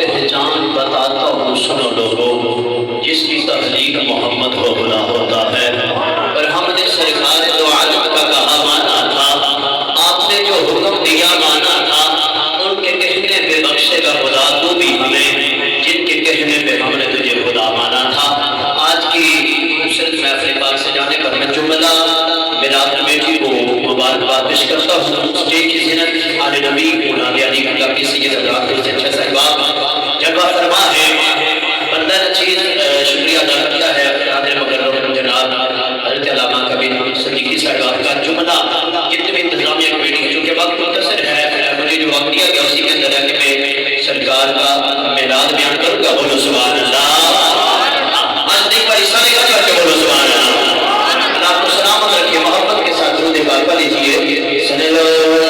पहचान बताता हूँ, सुनो लोगों, जिसकी तहलीक मोहम्मद को खुदा होता है। और हमने सरकार जो आलम का कहा माना था, आपने जो हुक्म दिया माना था, उनके कहने पे बख्शेगा खुदा तू भी हमें, जिनके कहने पे हमने तुझे खुदा माना था। आज की मुसलमान महफिल पाक से जाने पर मैं जुमला मेरा बेटी को मुबारकबाद पेश करता हूँ। स्टेज की ज़ीनत आले नबी यानी अल्लाह की सैयद हज़रात से अच्छा साहिबाब जगह फरमा है। बंदा चीज़ शुक्रिया अदा करता है कादिर मुकर्रम जनाब हज़रत अल्लामा कबीर सिद्दीकी साहिबाब का जुमला जितने भी इंतज़ामिया कमेटी है, चूँकि वक्त मुख्तसर है, मुझे जो वक्त दिया गया उसी के अंदर है कि मैं सरकार का मेराज बयान करूँगा। बोलो सुभान अल्लाह। आज नहीं पर इशारे करके बोलो सुभान अल्लाह। अल्लाह को सलामत रखिए, मोहब्बत के साथ दुरूद पाक लीजिए। सल्लल्लाहु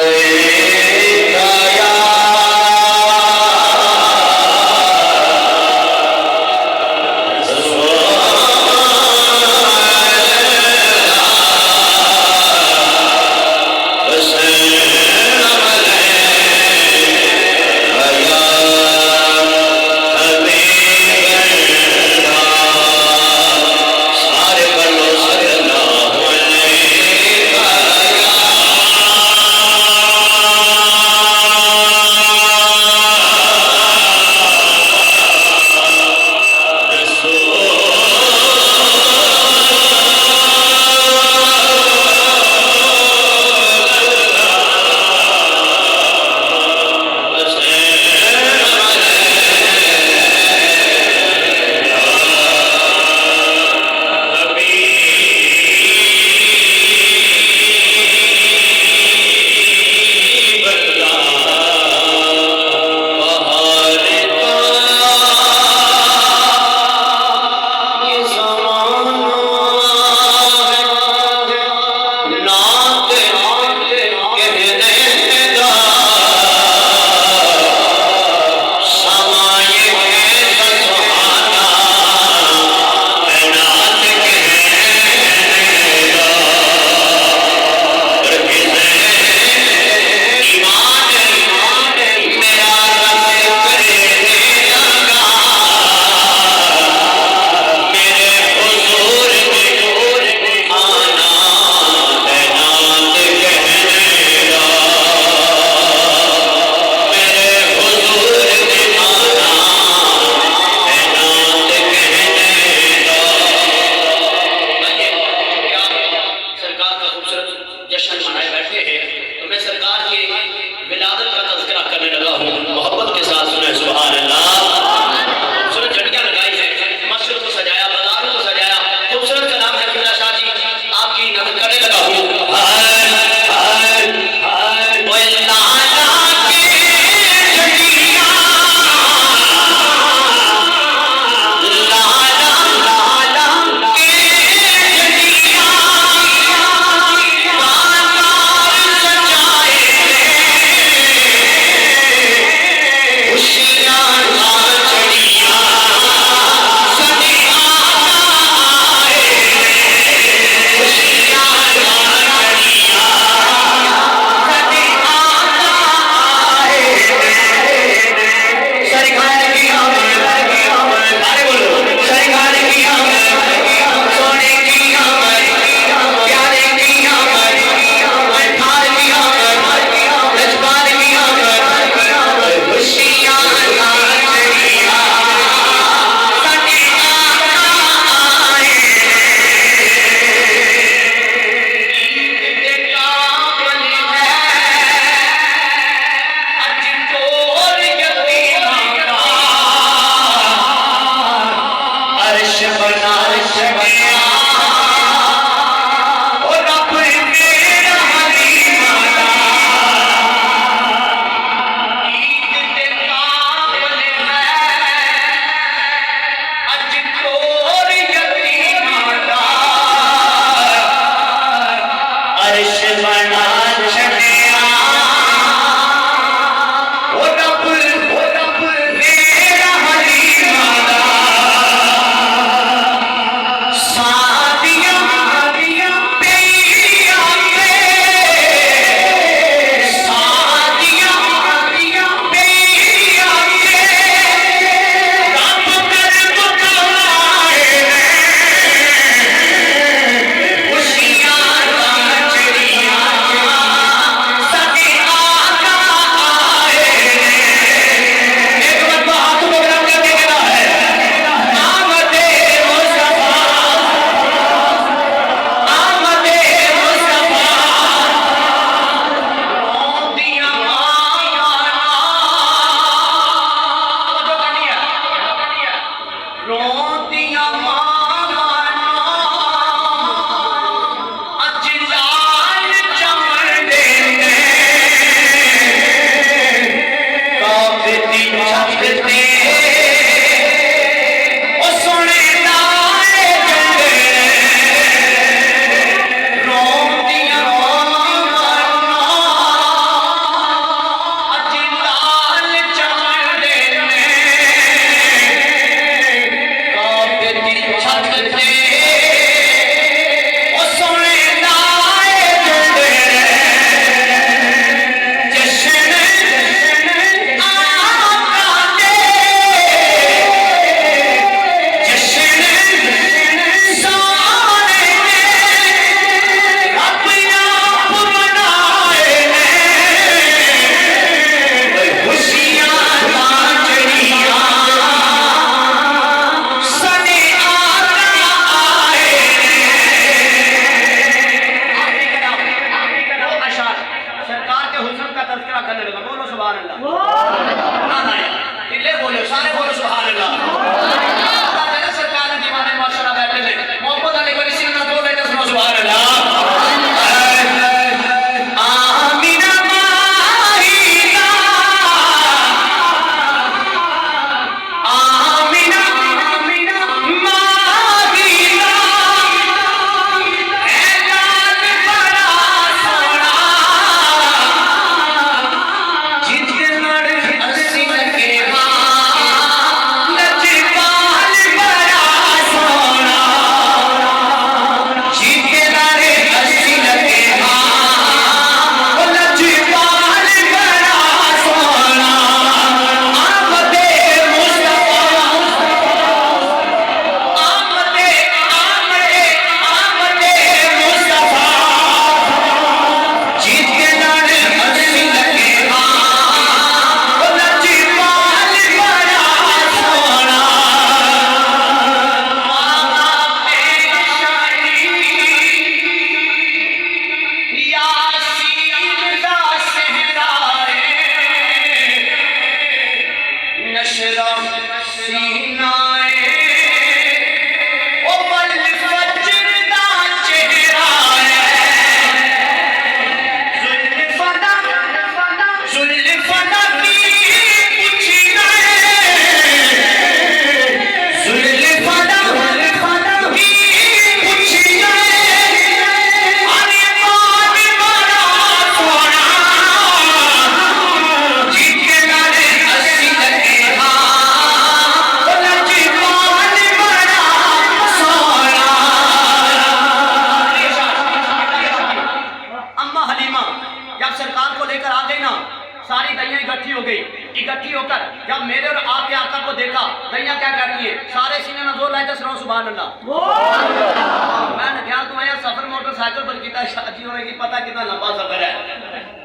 ना ना इल्ले बोलो सारे बोलो सुभान अल्लाह। सरकार ने दीवाने माशाल्लाह बैठे थे मोहब्बत अली को इसी ना बोले तो सुनो सुभान अल्लाह। सारी दैयां इकट्ठी हो गई। इकट्ठी होकर जब मेरे और आपके आका को देखा, दैयां क्या करती है, सारे सीने में जोर लाए सुनो सुभान अल्लाह। मैंने ख्याल तो आया सफर मोटरसाइकिल पर कितना शादी होने की पता कितना लंबा सफर है,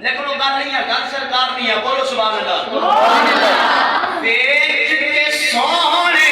लेकिन वो गल नहीं है, गल सरकार नहीं है। बोलो सुभान अल्लाह। देख के सोने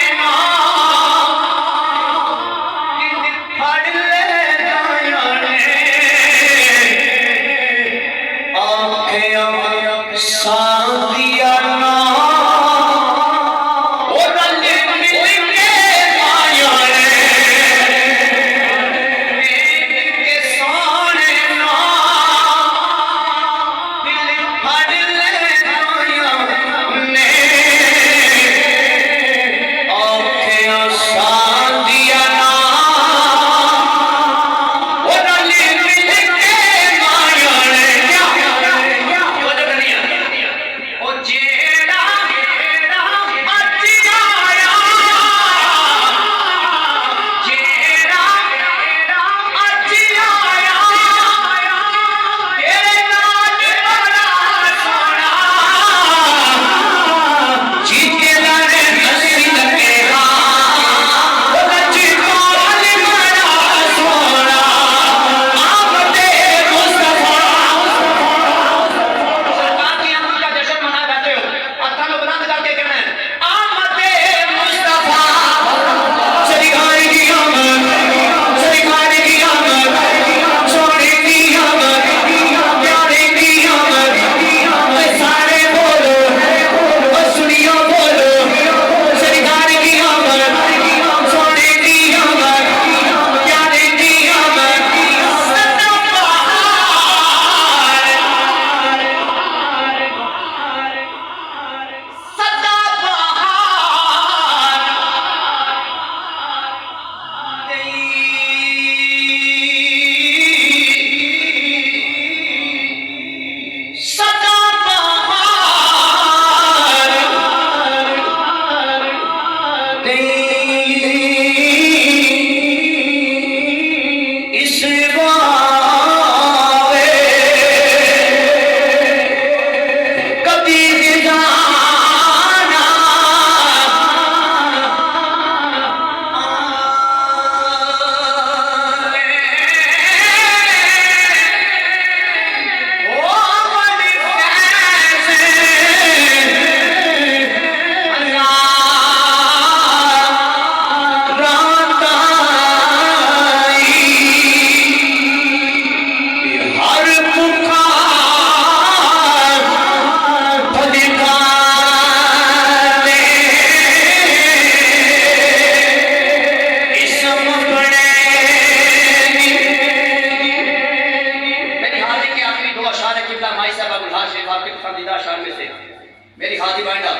हाथ ही बांटा,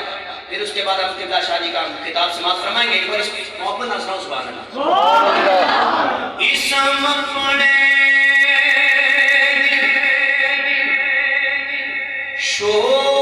फिर उसके बाद हम किबला शाह जी का खिताब समाप्त फरमाएंगे। एक बार इस मोहब्बत ना सुनाओ सुभान अल्लाह। इसम पड़े शोर